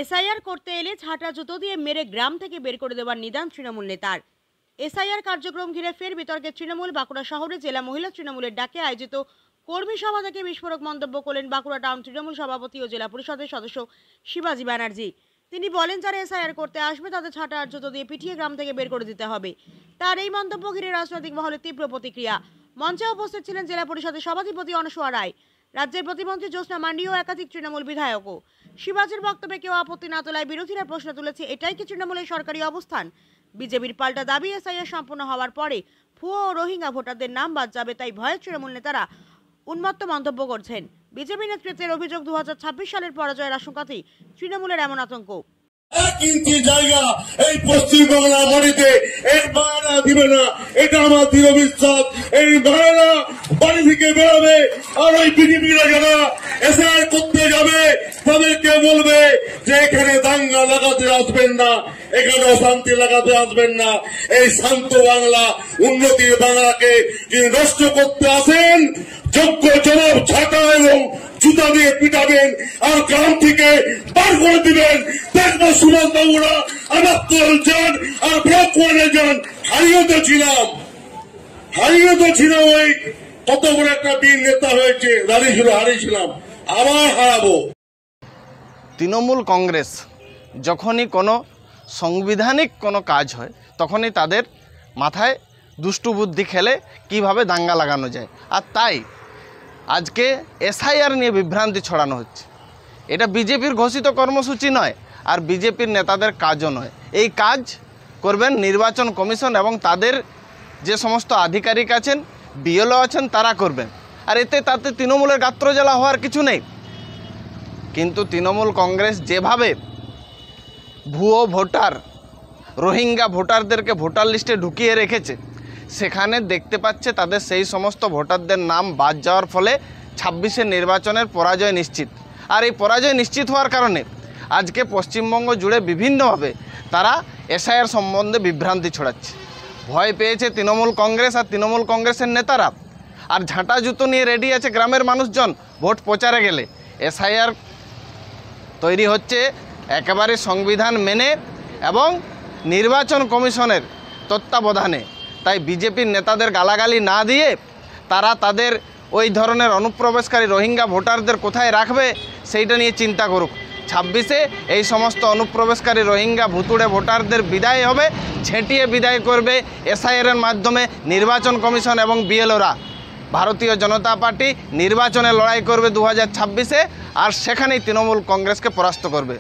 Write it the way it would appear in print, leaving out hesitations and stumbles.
SIR করতে এলে ছাটা জুতো দিয়ে মেরে গ্রাম থেকে বের করে দেওয়ার নিদান তৃণমূল নেতার। এসআইআর কার্যক্রম ঘিরে ফের বিতর্কে তৃণমূল। বাঁকুড়া শহরে জেলা মহিলা তৃণমূলের ডাকে আয়োজিত কর্মী সভা থেকে বিস্ফোরক মন্তব্য করলেন বাঁকুড়া টাউন তৃণমূল সভাপতি ও জেলা পরিষদের সদস্য শিবাজি ব্যানার্জি। তিনি বলেন, যারা এসআইআর করতে আসবে তাদের ছাটা আর জুতো দিয়ে পিটিয়ে গ্রাম থেকে বের করে দিতে হবে। তার এই মন্তব্য ঘিরে রাজনৈতিক মহলে তীব্র প্রতিক্রিয়া। মঞ্চে উপস্থিত ছিলেন জেলা পরিষদের সভাধিপতি অনসুয়া রায়, রাজ্যের প্রতিমন্ত্রী জ্যোৎস্না মান্ডি ও একাধিক তৃণমূল বিধায়কও। শিবাজির বক্তব্যে কেউ আপত্তি না তোলায় বিরোধীরা প্রশ্ন তুলেছে, এটাই কি তৃণমূলের সরকারি অবস্থান? বিজেপির পাল্টা দাবি, এসআইআর সম্পূর্ণ হওয়ার পরে ভুয়ো ও রোহিঙ্গা ভোটারদের নাম বাদ যাবে, তাই ভয়ে তৃণমূল নেতারা উন্মত্ত মন্তব্য করছেন। বিজেপি নেতৃত্বের অভিযোগ, 2026 সালের পরাজয়ের আশঙ্কাতেই তৃণমূলের এমন আতঙ্ক। 1 ইঞ্চি জায়গা এই পশ্চিমবাংলা বাড়িতে এর বায়না দিবে না, এটা আমার দৃঢ় বিশ্বাস। এই বায়না বাড়ি থেকে বেরোবে, আর ওই বিজেপিরা যারা এসআইআর করতে যাবে তাদেরকে বলবে যে এখানে দাঙ্গা লাগাতে আসবেন না, এখানে অশান্তি লাগাতে আসবেন না। এই শান্ত বাংলা, উন্নতির বাংলাকে যিনি নষ্ট করতে আসেন, যোগ্য জবাব ছাটা এবং জুতা দিয়ে পিটাবেন আর গ্রাম থেকে বার করে দিবেন। দেখবো সুভাষ বাবুরা আমার দল যান আর ব্লক ওয়ানে যান। হারিয়ে তো ছিলাম ওই কত বড় একটা বীর নেতা হয়েছে, হারিয়েছিলাম, আবার হারাবো। তৃণমূল কংগ্রেস যখনই কোনো সাংবিধানিক কোনো কাজ হয় তখনই তাদের মাথায় দুষ্টু বুদ্ধি খেলে কিভাবে দাঙ্গা লাগানো যায়। আর তাই আজকে এসআইআর নিয়ে বিভ্রান্তি ছড়ানো হচ্ছে। এটা বিজেপির ঘোষিত কর্মসূচি নয়, আর বিজেপির নেতাদের কাজও নয়। এই কাজ করবেন নির্বাচন কমিশন এবং তাদের যে সমস্ত আধিকারিক আছেন, বিএলও আছেন, তারা করবেন। আর তাতে তৃণমূলের গাত্রজ্বালা হওয়ার কিছু নেই। কিন্তু তৃণমূল কংগ্রেস যেভাবে ভুয়ো ভোটার, রোহিঙ্গা ভোটারদেরকে ভোটার লিস্টে ঢুকিয়ে রেখেছে, সেখানে দেখতে পাচ্ছে তাদের সেই সমস্ত ভোটারদের নাম বাদ যাওয়ার ফলে 26-এর নির্বাচনের পরাজয় নিশ্চিত। আর এই পরাজয় নিশ্চিত হওয়ার কারণে আজকে পশ্চিমবঙ্গ জুড়ে বিভিন্নভাবে তারা এসআইআর সম্বন্ধে বিভ্রান্তি ছড়াচ্ছে। ভয় পেয়েছে তৃণমূল কংগ্রেস আর তৃণমূল কংগ্রেসের নেতারা। আর ঝাঁটা জুতো নিয়ে রেডি আছে গ্রামের মানুষজন ভোট প্রচারে গেলে। এসআইআর তৈরি হচ্ছে একেবারে সংবিধান মেনে এবং নির্বাচন কমিশনের তত্ত্বাবধানে। তাই বিজেপির নেতাদের গালাগালি না দিয়ে তারা তাদের ওই ধরনের অনুপ্রবেশকারী রোহিঙ্গা ভোটারদের কোথায় রাখবে সেইটা নিয়ে চিন্তা করুক। 26-এ এই সমস্ত অনুপ্রবেশকারী রোহিঙ্গা ভুতুড়ে ভোটারদের বিদায় হবে, ছেঁটিয়ে বিদায় করবে এসআইআরের মাধ্যমে নির্বাচন কমিশন এবং বিএলওরা। ভারতীয় জনতা পার্টি নির্বাচনে লড়াই করবে 2026-এ, আর সেখানেই তৃণমূল কংগ্রেসকে পরাস্ত করবে।